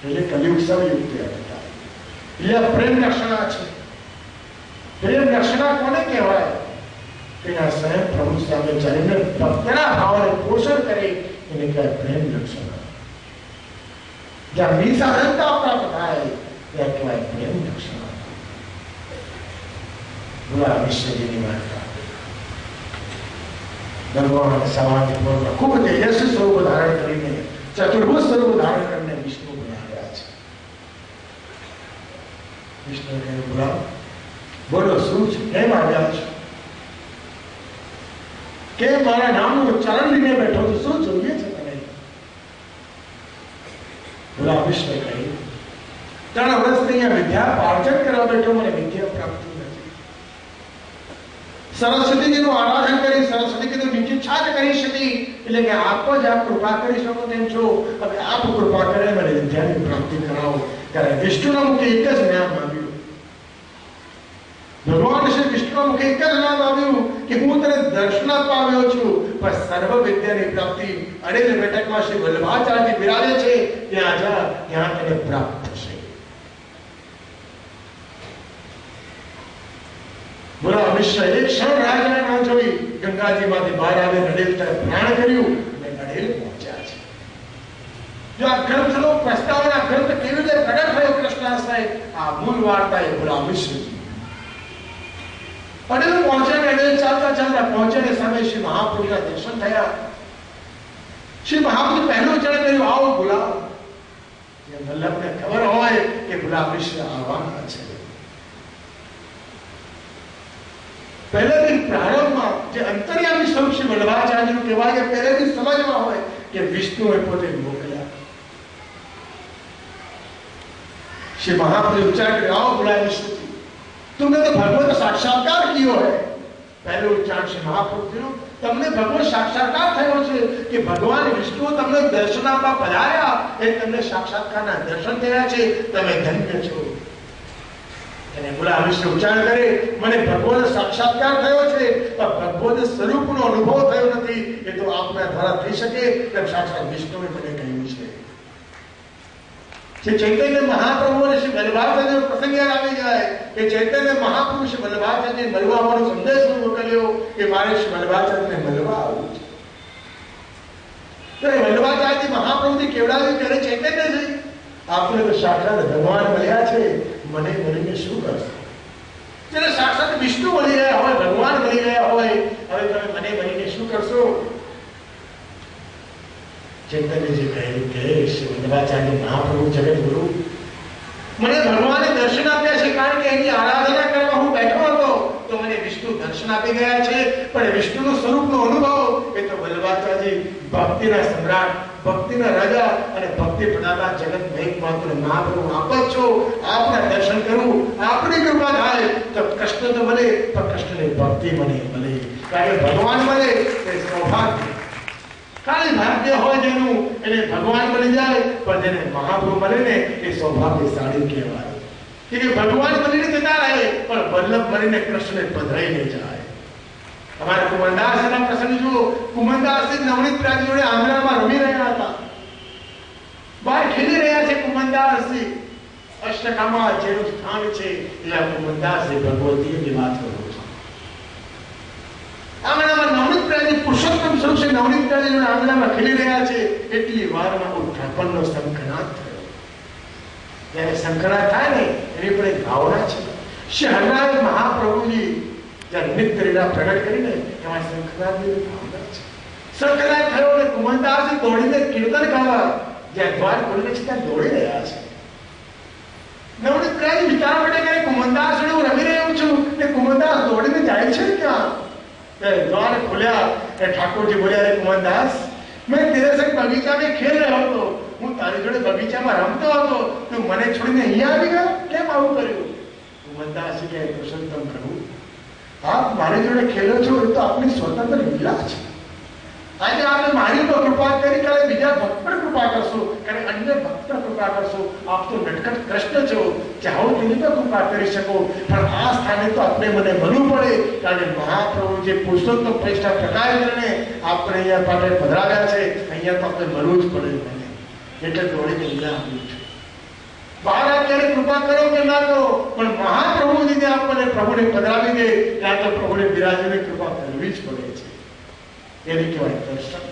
એટલે કલયુગ સવયુક્તિ હતા. એટલે પ્રેમ લક્ષણા છે. પ્રેમ લક્ષણા કોને કહેવાય? તેના સ્વયં પ્રભુ સામે ચાલીને ભક્તના ભાવને પોષણ કરે એને કહેવાય પ્રેમ લક્ષણા. જ્યાં નિસાધનતા પ્રાપ્ત થાય ત્યાં કહેવાય પ્રેમ લક્ષણા. બોલા વિશ્વજીની વાર્તા ભગવાન સામાન્ય પૂર્ણ ખૂબ તેજસ્વી સ્વરૂપ ધારણ કરીને ચતુર્ભુજ સ્વરૂપ ધારણ કરીને વિષ્ણુ બનાવ્યા છે. વિષ્ણુ બોલા બોલો શું છે? કેમ આવ્યા છો? કેમ મારા નામનું ઉચ્ચારણ લઈને બેઠો છો? શું જોઈએ છે તમે? બોલા વિષ્ણુ કહ્યું 3 વર્ષથી અહીંયા વિદ્યા પાર્જન કરવા બેઠો, મને વિદ્યા પ્રાપ્ત નથી. સરસ્વતીજીનું આરાધન કરી સરસ્વતી કીધું નિચિચ્છા જ કરી શકી, એટલે કે આપ જ આપ કૃપા કરી શકો તેમ છો. હવે આપ કૃપા કરે મને વિદ્યાની પ્રાપ્તિ કરાવો. ત્યારે વિષ્ણુના મુખે એક જ નામ આવ્યું. ભગવાન શ્રી વિષ્ણુના મુખે એક જ નામ આવ્યું કે હું તને દર્શન આપવા આવ્યો છું, પણ સર્વ વિદ્યાની પ્રાપ્તિ અડેલ બેઠકમાં શ્રી વલ્લભાચાર્યજી બિરાજે છે, ત્યાં જા, ત્યાં તને પ્રાપ્ત થશે. બોલા વિશ્વ એક ક્ષણ રાજાએ ના જોઈ, ગંગાજીમાંથી બહાર આવે, નડેલ તરફ પ્રયાણ કર્યું અને નડેલ પહોંચ્યા છે. જો આ ગ્રંથનો પ્રસ્તાવના ગ્રંથ કેવી રીતે પ્રગટ થયો કૃષ્ણાશ્રય, આ મૂળ વાર્તા એ બોલા વિશ્વજી. નડેલ પહોંચ્યા, નડેલ ચાલતા ચાલતા પહોંચ્યા ને સામે શ્રી મહાપ્રભુના દર્શન થયા. શ્રી મહાપ્રભુ પહેલું ચરણ કર્યું, આવો બોલાવો. વલ્લભને ખબર હોય કે બોલા વિશ્વ આવવાના છે. પહેલેથી પ્રારંભમાં જે અંતર્યામી સ્વરૂપ શ્રી વલ્લભાચાર્યનું કહેવાય, કે પહેલેથી સમજમાં હોય કે વિષ્ણુએ પોતે મોકલ્યા. श्री महाप्रभु उच्चार आओ बुलाए विष्णु तुमने तो भगवत साक्षात्कार कियो है. पहले उच्चार श्री महाप्रभु તમને ભગવાન સાક્ષાત્કાર થયો છે કે ભગવાન વિષ્ણુ તમને દર્શન આપવા પધાર્યા, એ તમને સાક્ષાત્કારના દર્શન થયા છે, તમે ધન્ય છો. અને બોલા વિષ્ણુ ઉચ્ચાર કરે મને ભગવાન સાક્ષાત્કાર થયો છે, પણ ભગવાન સ્વરૂપનો અનુભવ થયો નથી, એ તો આપના દ્વારા થઈ શકે તેમ સાક્ષાત વિષ્ણુએ મને કહ્યું છે. જે ચૈતન્ય મહાપ્રભુ અને શ્રી વલ્લભાચાર્ય પ્રસંગ યાદ આવી જાય કે ચૈતન્ય મહાપ્રભુ શ્રી વલ્લભાચાર્યને મળવા આવવાનો સંદેશ મોકલ્યો કે મારે શ્રી વલ્લભાચાર્યને મળવા આવવું છે. ત્યારે વલ્લભાચાર્ય મહાપ્રભુજી કેવડાવ્યું ત્યારે ચૈતન્યજી આપણે તો સાક્ષાત ભગવાન મળ્યા છે, મને મળીને શું કરશો? ત્યારે સાક્ષાત વિષ્ણુ મળી રહ્યા હોય, ભગવાન મળી રહ્યા હોય, હવે તમે મને મળીને શું કરશો? ચૈતન્યજી કહ્યું કે શ્રી વલ્લભાચાર્ય મહાપ્રભુ જગતગુરુ મને ભગવાને દર્શન આપ્યા છે, કારણ કે એની આરાધના કરવા હું બેઠો હતો તો મને વિષ્ણુ દર્શન આપી ગયા છે, પણ વિષ્ણુનું સ્વરૂપનો અનુભવ એ તો વલ્લભાચાર્યજી ભક્તિના સમ્રાટ, ભક્તિના રાજા અને ભક્તિ પ્રદાતા જગત એકમાત્ર મહાપ્રભુ આપ જ છો. આપના દર્શન કરું, આપની કૃપા થાય તો કૃષ્ણ તો મળે, પણ કૃષ્ણની ભક્તિ મને મળે, કારણ કે ભગવાન મળે એ સૌભાગ્ય. ખાલી ભાગ્ય હોય જેનું એને ભગવાન મળી જાય, પણ જેને મહાપ્રભુ મળે ને એ સૌભાગ્યશાળી કહેવાય. કે ભગવાન મળીને જતા રહે પણ વલ્લભ મળીને કૃષ્ણને પધરાઈને જાય. અમારા કુમનદાસના પ્રસંગ જુઓ, કુમનદાસજી નવનીત પ્રાજી જોડે આંગણામાં રમી રહ્યા હતા, બહાર ખેલી રહ્યા છે. કુમનદાસજી અષ્ટકામાં જેનું સ્થાન છે એટલે કુમનદાસજી ભગવતીની વાત કરો છો. આંગણામાં નવનીત પ્રાજી પુરુષોત્તમ સ્વરૂપ છે, નવનીત પ્રાજી જોડે આંગણામાં ખેલી રહ્યા છે. એટલી વારમાં ઉત્થાપનનો શંખનાદ થયો. જ્યારે શંખનાદ થાય ને એની પણ એક ભાવના છે. શ્રી હરિરાય મહાપ્રભુજી જ્યારે નિત્ય લીલા પ્રગટ કરીને એમાં શંખનાદની ભાવના છે. શંખનાદ થયો અને કુમનદાસજી દોડીને કીર્તન કરવા જ્યાં દ્વાર ખોલીને છે ત્યાં દોડી રહ્યા છે. નવનીત પ્રાજી વિચાર માટે કે કુમનદાસ જોડે હું રમી રહ્યો છું ને કુમનદાસ દોડીને જાય છે ક્યાં? द्वार खुल्या, ठाकुर जी बोले कुमनदास मैं तेरे संग बगीचा में खेल रहा હતો, હું તારી જોડે બગીચામાં રમતો હતો, તું મને છોડીને અહીંયા આવી ગયો, કેમ આવું કર્યું? કુમનદાસ કહે પુરુષોત્તમ પ્રભુ આપ મારી જોડે ખેલો છો એ તો આપની સ્વતંત્ર લીલા છે. આજે આપને મારી પર કૃપા કરી, કાલે બીજા ભક્ત પર કૃપા કરશો, કાલે અન્ય ભક્ત પર કૃપા કરશો. આપ તો નટખટ કૃષ્ણ છો, ચાહો તેની પર કૃપા કરી શકો, પણ આ સ્થાને તો આપણે મને મળવું પડે, કારણ કે મહાપ્રભુ જે પુરુષોત્તમ પ્રતિષ્ઠા પ્રકાશ કરીને આપણે અહીંયા પાસે પધરાવ્યા છે, અહીંયા તો આપણે મળવું જ પડે મને, એટલે દોડીને અહીંયા આવ્યું છે. બહાર અત્યારે કૃપા કરો કે ના કરો, પણ મહાપ્રભુ જીને આપણને પ્રભુને પધરાવી દે ત્યાં તો પ્રભુને બિરાજીને કૃપા કરવી જ પડે છે. એને કહેવાય દર્શન.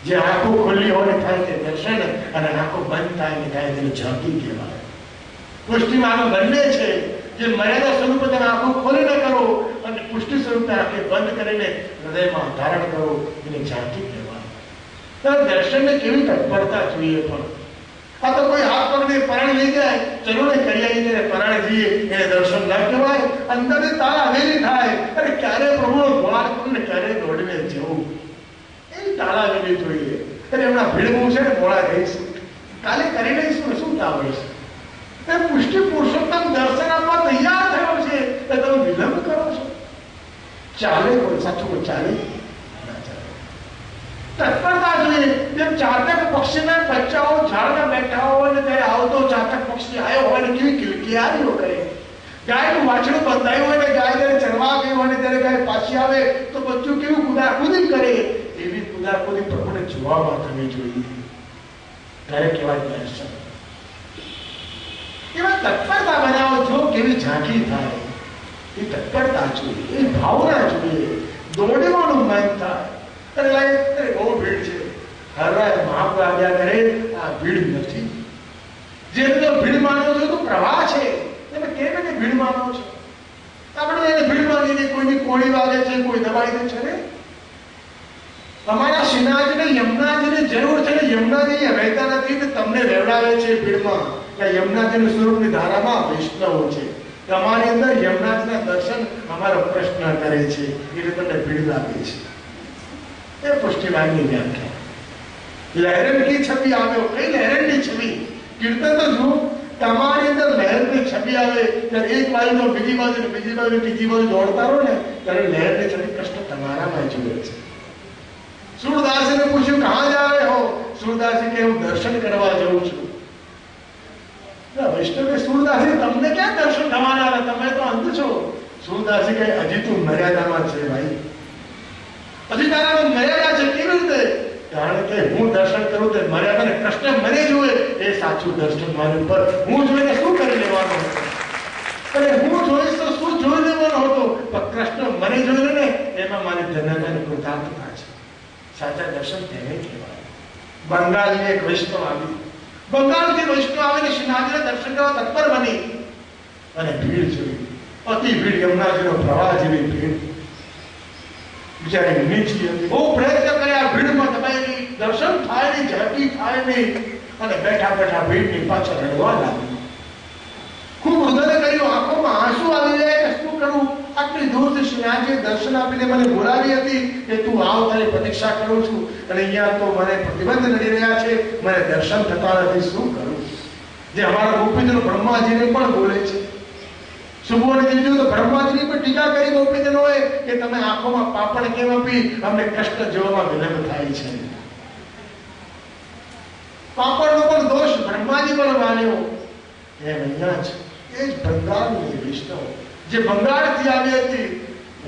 જે આંખો ખુલ્લી હોય થાય તે દર્શન, અને આંખો બંધ થાય ને થાય તેને ઝાંકી કહેવાય. પુષ્ટિમાં બંને છે. જે મર્યાદા સ્વરૂપે તમે આંખો ખોલીને કરો અને પુષ્ટિ સ્વરૂપે આંખે બંધ કરીને હૃદયમાં ધારણ કરો એને ઝાંકી કહેવાય. દર્શનને કેવી તત્પરતા જોઈએ. પણ આ તો કોઈ હાથ પગને પરાણ લઈ જાય, ચલો ને કરી આવીને પરાણે જઈએ એને દર્શન ના કહેવાય. અંદરની તાળા હવેલી થાય અને ક્યારે પ્રભુનો દ્વાર કરીને ક્યારે દોડીને જવું એ તાળા હવેલી જોઈએ. અને હમણાં ભીડવું છે ને મોડા રહીશું, કાલે કરી લઈશું ને શું તાવડે છે. પુષ્ટિ પુરુષોત્તમ દર્શન આપવા તૈયાર થયો છે તો તમે વિલંબ કરો છો. ચાલે કોઈ સાચું કોઈ ચાલે ના ચાલે. તત્પરતા જોઈએ. જેમ ચાતક પક્ષીના બચ્ચાઓ ઝાડમાં બેઠા હોય ને ત્યારે આવતો ચાતક પક્ષી આવ્યો હોય ને કેવી કિલકિયારીઓ કરે. ગાયનું વાછડું બંધાયું હોય ને ગાય જયારે ચરવા ગઈ હોય ને ત્યારે ગાય પાછી આવે તો બચ્ચું કેવું કુદાકુદી કરે. એવી કુદાકુદી પ્રભુને જોવામાં થવી જોઈએ. ત્યારે કહેવાય દર્શન. એવા તત્પરતા બનાવો જો કેવી ઝાંખી થાય. એ તત્પરતા જોઈએ, એ ભાવના જોઈએ, દોડવાનું મન થાય. અને લાગે બહુ ભીડ છે, હરરાય મહાપ્રભુ આજ્ઞા કરે આ ભીડ નથી. જેને તો ભીડ માનો છો તો પ્રવાહ છે, તમે કેમ એને ભીડ માનો છો? આપણે એને ભીડ માનીને કોઈની કોળી વાગે છે, કોઈ દબાઈ દે છે ને. અમારા શ્રીનાથને યમુનાજીને જરૂર છે ને યમુનાજી રહેતા નથી ને તમને રેવડાવે છે ભીડમાં. યમુનાજીનું સ્વરૂપની ધારામાં વૈષ્ણવો છે. તમારી અંદર યમુનાજીના દર્શન અમારો પ્રશ્ન કરે છે એટલે તમને ભીડ લાગે છે. એ પુષ્ટિમાર્ગની વ્યાખ્યા. લહેરન કી છબી આવ્યો. કઈ લહેરનની છબી? કીર્તન તો જુઓ, તમારી અંદર લહેરની છબી આવે ત્યારે એક બાજુ તો બીજી બાજુ બીજી બાજુ ત્રીજી બાજુ દોડતા રહો ને ત્યારે લહેરની છબી કૃષ્ણ તમારામાં જુએ છે. सूरदासी पूछ्યું कहां जा रहे हो? सूरदासी के હું દર્શન કરવા જાઉં છું. વૈષ્ણવ सूरदासी તમને ક્યાં દર્શન થવાના? તમે તો અંધ છો. सूरदासी કહે હજી તું મર્યાદામાં છે ભાઈ, હજી તારામાં મર્યાદા છે. કેવી રીતે? કારણ કે હું દર્શન કરું તો મર્યાદાને કૃષ્ણ મને જુએ એ સાચું દર્શન મારી ઉપર. હું જોઈને શું કરી લેવાનો હતો? અને હું જોઈશ તો શું જોઈ લેવાનો હતો? પણ કૃષ્ણ મને જોઈને ને એમાં મારી ધન્યતાની કૃતાર્થતા છે. સાચા દર્શન તેને કહેવાય. બંગાળની એક વૈષ્ણવ આવી, બંગાળથી વૈષ્ણવ આવીને શ્રીનાથજીના દર્શન કરવા તત્પર બની અને ભીડ જોઈ. અતિ ભીડ, યમુનાજીનો પ્રવાહ જેવી ભીડ. બિચારી નીચી હતી, બહુ પ્રયત્ન કર્યા, ભીડમાં દબાઈ દર્શન થાય નહીં, ઝડપી થાય નહીં અને બેઠા બેઠા ભીડની પાછળ રડવા લાગી. ખૂબ હૃદય કર્યું, આંખોમાં આંસુ આવી જાય કે શું કરું? આટલી દૂરથી શ્રીનાથજીએ દર્શન આપીને મને બોલાવી હતી કે તું આવ, તારી પ્રતીક્ષા કરું છું અને અહીંયા તો મને પ્રતિબંધ નડી રહ્યા છે, મને દર્શન થતા નથી, શું કરું? જે અમારા ગોપીજનો બ્રહ્માજીને પણ બોલે છે. સુબોધજી તો બ્રહ્માજીની પણ ટીકા કરી ગોપીજનોએ કે તમે આંખોમાં પાપણ કેમ આપી, અમને કષ્ટ જોવામાં વિલંબ થાય છે. પાપણનો પણ દોષ બ્રહ્માજી પણ માન્યો. એમ અહીંયા છે એ જ બંગાળની વૈષ્ણવ જે બંગાળથી આવી હતી,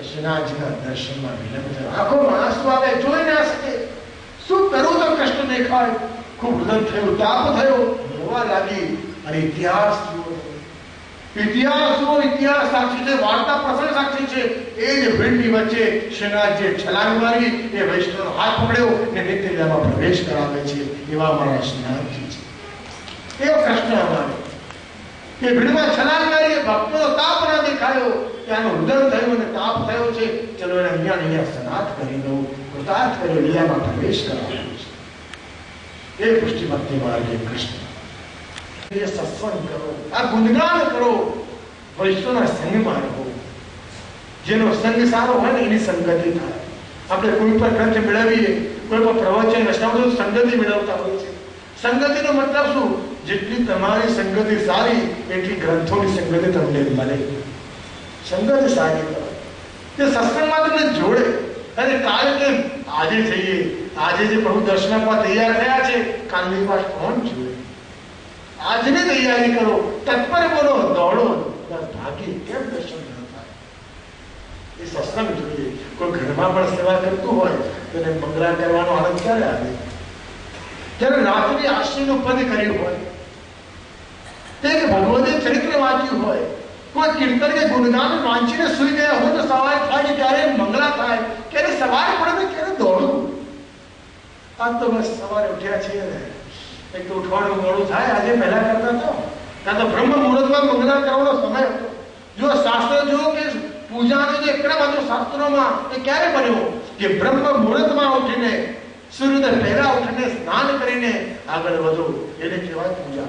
શ્રીનાથજીના દર્શનમાં વિલંબ થયો. આંખોમાં આંસુ આવે, જોઈ ના શકે. શું કરું તો કષ્ટ દેખાય. ખૂબ હૃદય થયું, તાપ થયો, રોવા લાગી. અને ઇતિહાસ જુઓ, ઇતિહાસ સાક્ષી છે, વાર્તા પ્રસંગ સાક્ષી છે. એ જ ભીડની વચ્ચે શ્રીનાથજીએ છલાંગ મારી, એ વૈષ્ણવનો હાથ પકડ્યો ને નિત્યલીલામાં પ્રવેશ કરાવે છે. એવા અમારા શ્રીનાથજી છે. એવો કૃષ્ણ અમારો એ ભીડમાં છલાંગ મારી, ભક્તોનો તાપ ના દેખાયો, ત્યાંનો હૃદય થયું અને તાપ થયો છે. ચલો એને અહીંયા સનાથ કરી દઉં, કૃતાર્થ કર્યો, લીલામાં પ્રવેશ કરાવ્યો છે. એ પુષ્ટિ ભક્તિ માર્ગે કૃષ્ણ. એ સત્સંગ કરો, આ ગુણગાન કરો, વૈષ્ણવના સંગમાં રહો. જેનો સંગ સારો હોય ને એની સંગતિ થાય. આપણે કોઈ પણ ગ્રંથ મેળવીએ, કોઈ પણ પ્રવચન વૈષ્ણવ સંગતિ મેળવતા હોય છે. સંગતિનો મતલબ શું? જેટલી તમારી સંગતિ સારી એટલી ગ્રંથોની સંગતિ તમને મળે. સંગતિ સારી કરો, તે સત્સંગમાં તમને જોડે. અને કાલે કેમ આજે જઈએ, આજે જે પ્રભુ દર્શન આપવા તૈયાર થયા છે, કાલની વાત કોણ જોડે? આજની તૈયારી કરો, તત્પર બોલો, દોડો, ભાગી કેમ દર્શન ન થાય? એ સત્સંગ જોઈએ. કોઈ ઘરમાં પણ સેવા કરતું હોય તો એને મંગળા કરવાનો આનંદ ક્યારે આવે? જ્યારે રાત્રિ આશ્રયનું પદ કર્યું હોય, ભગવદી ચરિત્ર વાંચ્યું હોય, કોઈ કીર્તન કે ગુણગાન વાંચીને સુઈ ગયા હોય તો સવાર થાય ક્યારે મંગળા થાય, ક્યારે સવાર પડે ને ક્યારે દોડવું. આજ તો બસ સવારે ઉઠ્યા છીએ ને, એક તો ઉઠવાનું મોડું થાય. આજે પહેલા કરતા તો ત્યાં તો બ્રહ્મ મુહૂર્તમાં મંગળા કરવાનો સમય હતો. જો શાસ્ત્ર જો કે પૂજાનો જે ક્રમ હતો શાસ્ત્રોમાં એ ક્યારે બન્યો કે બ્રહ્મ મુહૂર્તમાં ઉઠીને સૂર્યોદય પહેલા ઉઠીને સ્નાન કરીને આગળ વધો, એને કહેવાય પૂજા.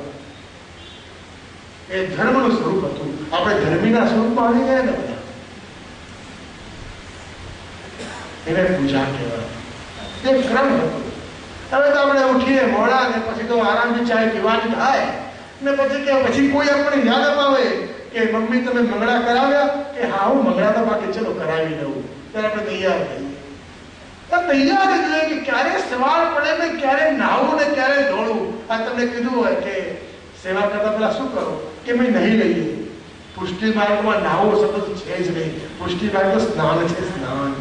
એ ધર્મનું સ્વરૂપ હતું. આપણે ધર્મીના સ્વરૂપમાં આવી ગયા ને બધા, એને પૂજા કહેવાય. એ ક્રમ હતો. હવે તો આપણે ઉઠીએ મોડા ને પછી તો આરામથી ચાય પીવાની થાય ને પછી કોઈ આપણને યાદ અપાવે કે મમ્મી તમે મંગળા કરાવ્યા, કે હા હું મંગળા તો બાકી ચલો કરાવી દઉં, ત્યારે આપણે તૈયાર થઈએ. તૈયાર એટલે કે ક્યારે સવાર પડે ને ક્યારે નાહવું ને ક્યારે દોડવું. આ તમને કીધું હોય કે સેવા કરતા પેલા શું કરો કે મેં નહીં લઈએ. પુષ્ટિ માર્ગમાં નાહવું શબ્દ છે જ નહીં. પુષ્ટિ માર્ગ તો સ્નાન છે, સ્નાન.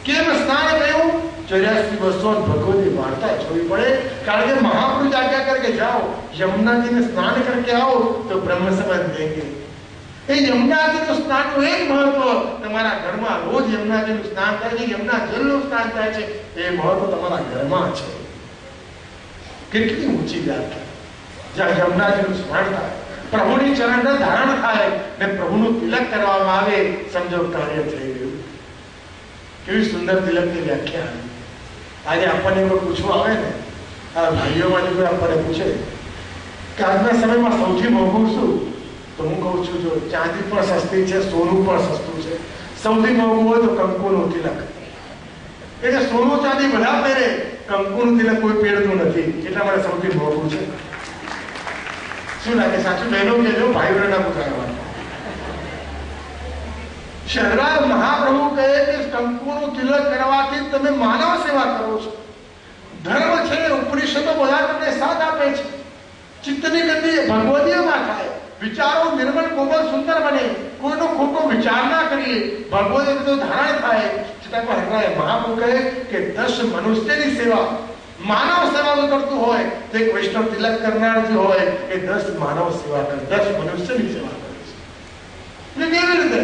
કેમ સ્નાન કહ્યું? 84 ભગવતી વાર્તા જોવી પડે. કારણ કે મહાપુરુષ આજ્ञा करके जाओ, यमुना जी में स्नान करके आओ तो ब्रह्म समझ देंगे. એ યમુનાજીનું સ્નાનનું એક મહત્વ તમારા ઘરમાં રોજ યમુનાજીનું સ્નાન થાય છે, યમુના જલનું સ્નાન થાય છે, એ મહત્વ તમારા ઘરમાં છે. કેટલી ઊંચી વ્યાખ્યા. જ્યાં યમુનાજીનું સ્નાન થાય, પ્રભુની ચરણને ધારણ થાય ને પ્રભુનું તિલક કરવામાં આવે, સમજો કાર્ય થઈ ગયું. કેવી સુંદર તિલકની વ્યાખ્યા. આજે આપણને કોઈ પૂછવા આવે ને, આ ભાઈઓમાં કોઈ આપણને પૂછે કે આજના સમયમાં સૌથી મોંઘું શું, તો હું કહું છું જો ચાંદી પણ સસ્તી છે, સોનું પણ સસ્તું છે. સૌથી મોંઘું હોય તો કંકુનું તિલક. એટલે સોનું ચાંદી બધા પહેરે, કંકુનું તિલક કોઈ પહેરતું નથી, એટલા માટે સૌથી મોંઘું છે. શું લાગે? સાચું બહેનો કહેજો, ભાઈઓને ના પૂછાય. શહેરાજ મહાપ્રભુ કહે કે કંકુનું તિલક કરવાથી તમે માનવ સેવા કરો છો. ધર્મ છે, ઉપનિષદો બધા તમને સાથ આપે છે. ચિત્તની ગતિ ભગવદીયમાં થાય, વિચારો નિર્મળ કોમળ સુંદર બને, કોઈનો ખોટો વિચાર ના કરીએ, ભગવદીય ધારણ થાય. છતાં પણ મહાપ્રભુ કહે કે 10 મનુષ્યની સેવા, માનવ સેવા કરતું હોય તો એક વૈષ્ણવ તિલક કરનાર જે હોય એ 10 માનવ સેવા કરે, 10 મનુષ્યની સેવા કરે છે. કેવી રીતે?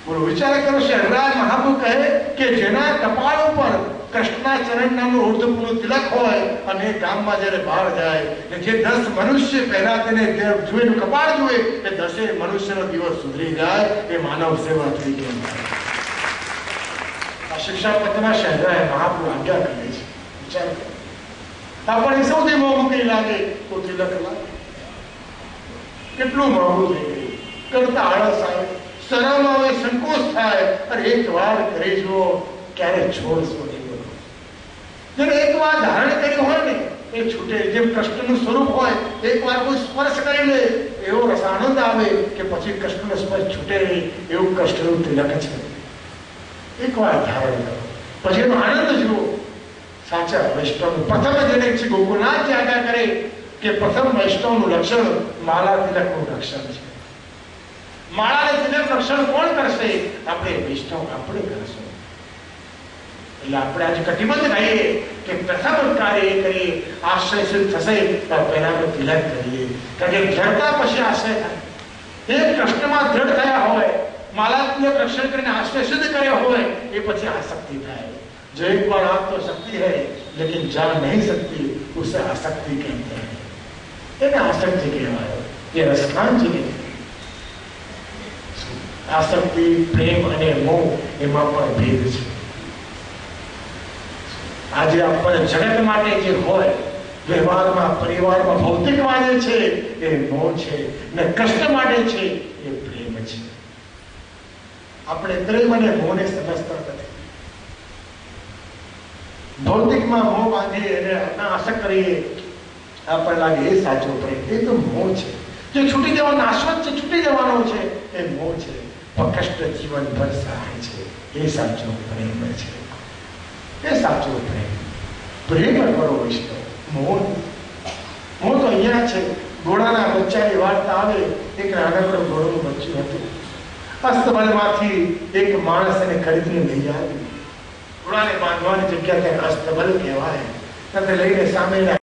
બોલો, વિચાર કરો. શહેરાજ મહાપ્રભુ કહે કે જેના કપાળ ઉપર કૃષ્ણના ચરણ નામનું ઉર્ધ્વપૂર્ણ તિલક હોય અને ગામમાં જયારે બહાર જાય ને જે 10 મનુષ્ય પહેલા તેને જુએ, કપાળ જુએ, એ 10 મનુષ્યનો દિવસ સુધરી જાય, એ માનવ સેવા થઈ ગઈ. આ શિક્ષાપત્રમાં શહેરાજ મહાપ્રભુ આજ્ઞા કરે છે. વિચાર કરો. આપણને સૌથી મોંઘું કઈ લાગે તો તિલક લાગે. કેટલું મોંઘું થઈ ગયું. કરતા આળસ આવે, શરમ આવે, સંકોચ થાય. અને એક વાર કરી જુઓ, ક્યારે છોડશો નહીં. જેને એક વાર ધારણ કર્યું હોય ને એ છૂટે. જેમ કૃષ્ણનું સ્વરૂપ હોય, એક વાર કોઈ સ્પર્શ કરી લે એવો રસાનંદ આવે કે પછી કૃષ્ણનો સ્પર્શ છૂટે નહીં. એવું કૃષ્ણનું તિલક છે. એક વાર ધારણ કરો પછી એનો આનંદ જુઓ. સાચા વૈષ્ણવ પ્રથમ જેને છે ગોકુળનાથ આજ્ઞા કરે કે પ્રથમ વૈષ્ણવનું લક્ષણ માલા તિલકનું રક્ષણ છે. માળા તિલક રક્ષણ કોણ કરશે? આપણે વૈષ્ણવ આપણે કરશું. એટલે આપણે આજે કટિબદ્ધ રહીએ કે પ્રથમ કાર્ય એ કરીએ, આશ્રય સિદ્ધ થશે તો પહેલા આપણે તિલક કરીએ. કારણ કે દ્રઢતા પછી આશ્રય થાય. એક કૃષ્ણમાં દ્રઢ થયા હોય, માલા તિલક રક્ષણ કરીને આશ્રય સિદ્ધ કર્યો હોય, એ પછી આસક્તિ થાય. जो एक बार आप तो शक्ति है लेकिन जा नहीं सकती, उसे आसक्ति कहते हैं. ये आसक्ति कहवाय. ये रसखान जी ने आसक्ति, प्रेम અને મોહ એમાં પણ ભેદ છે. આજે આપણને જગત માટે જે હોય, વ્યવહારમાં, પરિવારમાં, ભૌતિકમાં જે છે એ મોહ છે ને કૃષ્ણ માટે છે એ પ્રેમ છે. આપણે પ્રેમ અને મોહને સમજતા નથી. ભૌતિકમાં મોહ બાંધી એને આસક્ત કરીએ, આપણને લાગે એ સાચો પ્રેમ. એ તો મોહ છે. જે છૂટી જવાનો, નાશવંત છે, છૂટી જવાનો છે, એ મોહ છે. કષ્ટ જીવનભર સહાય છે, એ સાચો પ્રેમ છે. એ સાચો પ્રેમ. પ્રેમ કરો વૈષ્ણવ. મોહ તો અહીંયા છે. ઘોડાના બચ્ચાની વાર્તા આવે. એક નાનકડું ઘોડું બચ્ચું હતું. અસ્તબલમાંથી એક માણસ એને ખરીદીને લઈ આવ્યું. ઘોડાને બાંધવાની જગ્યા ત્યાં અસ્તબલ કહેવાય. તેને લઈને સામેના